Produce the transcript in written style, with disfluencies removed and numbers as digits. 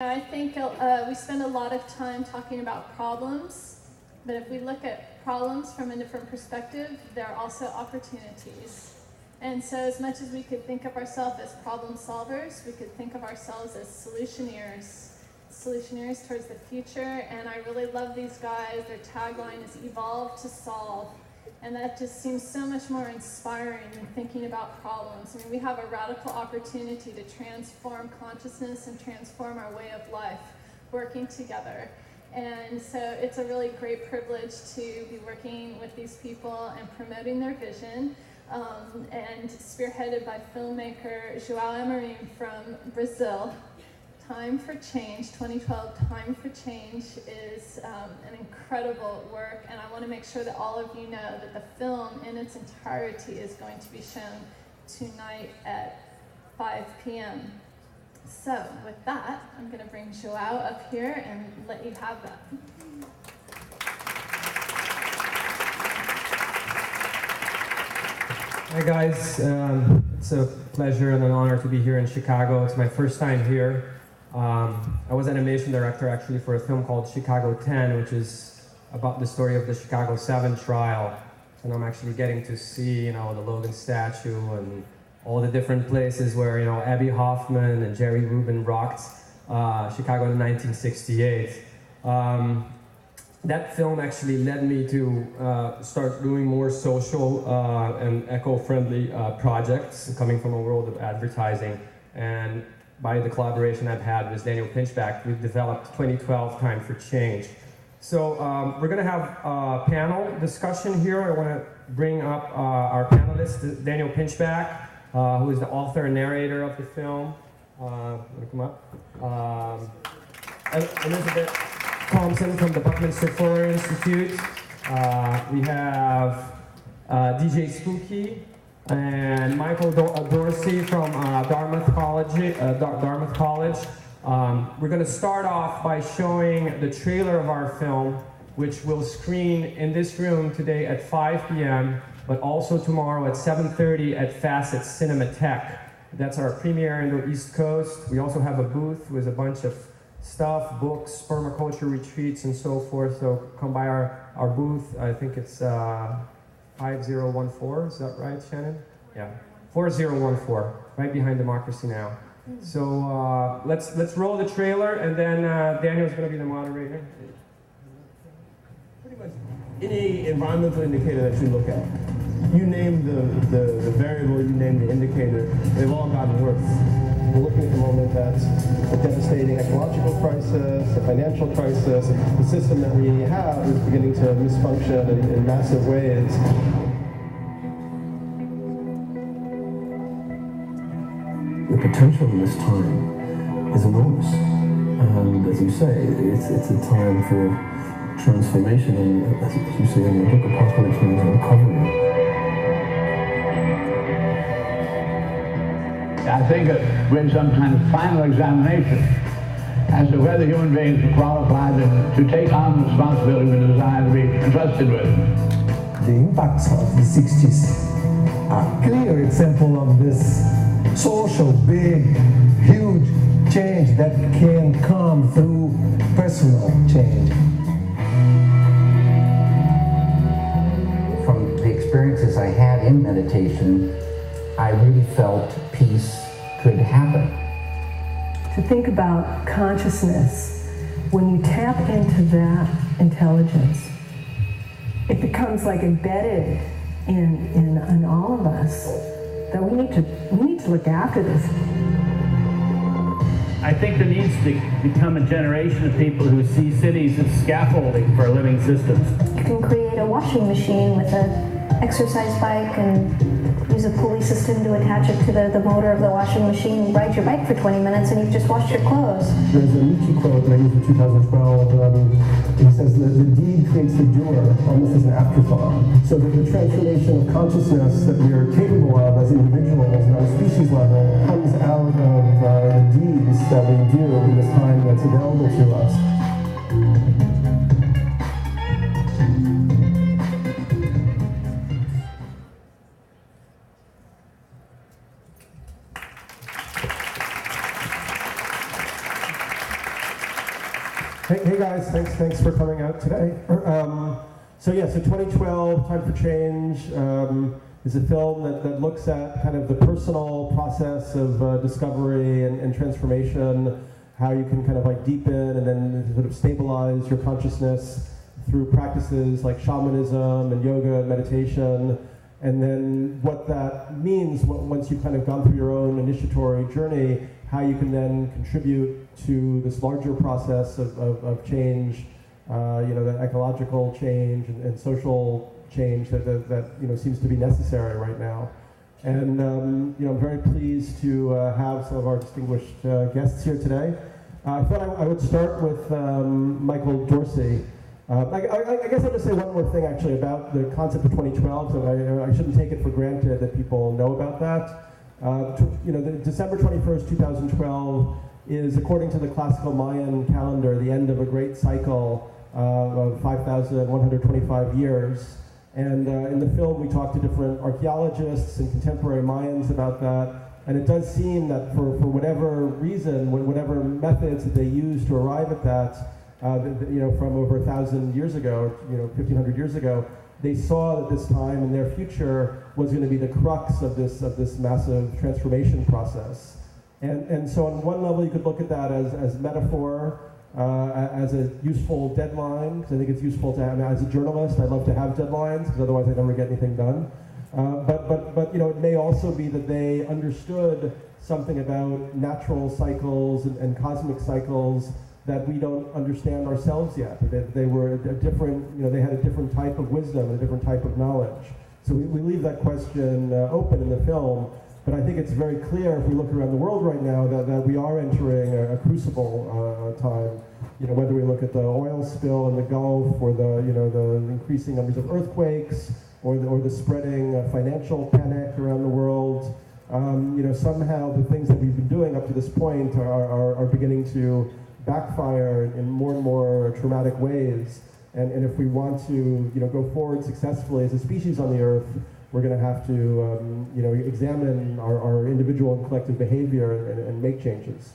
I think we spend a lot of time talking about problems, but if we look at problems from a different perspective, there are also opportunities. And so as much as we could think of ourselves as problem solvers, we could think of ourselves as solutioneers towards the future. And I really love these guys. Their tagline is evolve to solve. And that just seems so much more inspiring than thinking about problems. I mean, we have a radical opportunity to transform consciousness and transform our way of life, working together. And so it's a really great privilege to be working with these people and promoting their vision, and spearheaded by filmmaker João Amorim from Brazil. Time for Change, 2012 Time for Change is an incredible work, and I want to make sure that all of you know that the film in its entirety is going to be shown tonight at 5 p.m. So with that, I'm going to bring João up here and let you have that. Hi guys, it's a pleasure and an honor to be here in Chicago. It's my first time here. I was animation director actually for a film called Chicago 10, which is about the story of the Chicago 7 trial. And I'm actually getting to see, the Logan statue and all the different places where, Abby Hoffman and Jerry Rubin rocked Chicago in 1968. That film actually led me to start doing more social and eco-friendly projects coming from a world of advertising. And by the collaboration I've had with Daniel Pinchbeck, we've developed 2012 Time for Change. So we're going to have a panel discussion here. I want to bring up our panelist, Daniel Pinchbeck, who is the author and narrator of the film. Want to come up? Elizabeth Thompson from the Buckminster Instiute. We have DJ Spooky and Michael Dorsey from Dartmouth College. We're going to start off by showing the trailer of our film, which will screen in this room today at 5 p.m., but also tomorrow at 7:30 at Facet Cinematheque. That's our premiere in the East Coast. We also have a booth with a bunch of stuff, books, permaculture retreats, and so forth. So come by our booth. I think it's 5014, is that right, Shannon? Yeah, 4014, right behind Democracy Now! So let's roll the trailer, and then Daniel's going to be the moderator. Pretty much any environmental indicator that you look at, you name the variable, you name the indicator, they've all gotten worse. We're looking at the moment at a devastating ecological crisis, a financial crisis. The system that we have is beginning to misfunction in massive ways. The potential in this time is enormous. And as you say, it's a time for transformation, and as you say in your book, apocalypse means recovery. I think we're in some kind of final examination as to whether human beings are qualified to take on the responsibility we desire to be entrusted with. The impacts of the 60s are a clear example of this social, big, huge change that can come through personal change. From the experiences I had in meditation, I really felt peace could happen. To think about consciousness, when you tap into that intelligence, it becomes like embedded in all of us, that we need to look after this. I think there needs to become a generation of people who see cities as scaffolding for living systems. You can create a washing machine with an exercise bike and use a pulley system to attach it to the motor of the washing machine, ride your bike for 20 minutes, and you've just washed your clothes. There's a Nietzsche quote that I used in 2012. He says that the deed creates the doer almost as an afterthought. So that the transformation of consciousness that we are capable of as individuals and on a species level comes out of the deeds that we do in this time that's available to us. Hey guys, thanks for coming out today. So 2012, Time for Change is a film that looks at kind of the personal process of discovery and transformation, how you can kind of like deepen and then sort of stabilize your consciousness through practices like shamanism and yoga and meditation, and then what that means once you've kind of gone through your own initiatory journey, how you can then contribute to this larger process of change, that ecological change and social change that seems to be necessary right now. And I'm very pleased to have some of our distinguished guests here today. I thought I would start with Michael Dorsey. I guess I'll just say one more thing actually about the concept of 2012, so I shouldn't take it for granted that people know about that. The December 21st, 2012 is, according to the classical Mayan calendar, the end of a great cycle of 5,125 years. And in the film, we talked to different archaeologists and contemporary Mayans about that. And it does seem that for whatever reason, whatever methods that they used to arrive at that, from over 1,000 years ago, 1,500 years ago, they saw that this time in their future was going to be the crux of this massive transformation process. And so on one level, you could look at that as metaphor, as a useful deadline, because I think it's useful to have, as a journalist, I love to have deadlines, because otherwise I never get anything done. But it may also be that they understood something about natural cycles and cosmic cycles that we don't understand ourselves yet. They were a different, they had a different type of wisdom and a different type of knowledge. So we leave that question open in the film, but I think it's very clear if we look around the world right now that we are entering a crucible time. Whether we look at the oil spill in the Gulf, or the increasing numbers of earthquakes, or the spreading financial panic around the world. Somehow the things that we've been doing up to this point are beginning to backfire in more and more traumatic ways. And if we want to go forward successfully as a species on the Earth, we're going to have to examine our individual and collective behavior and make changes.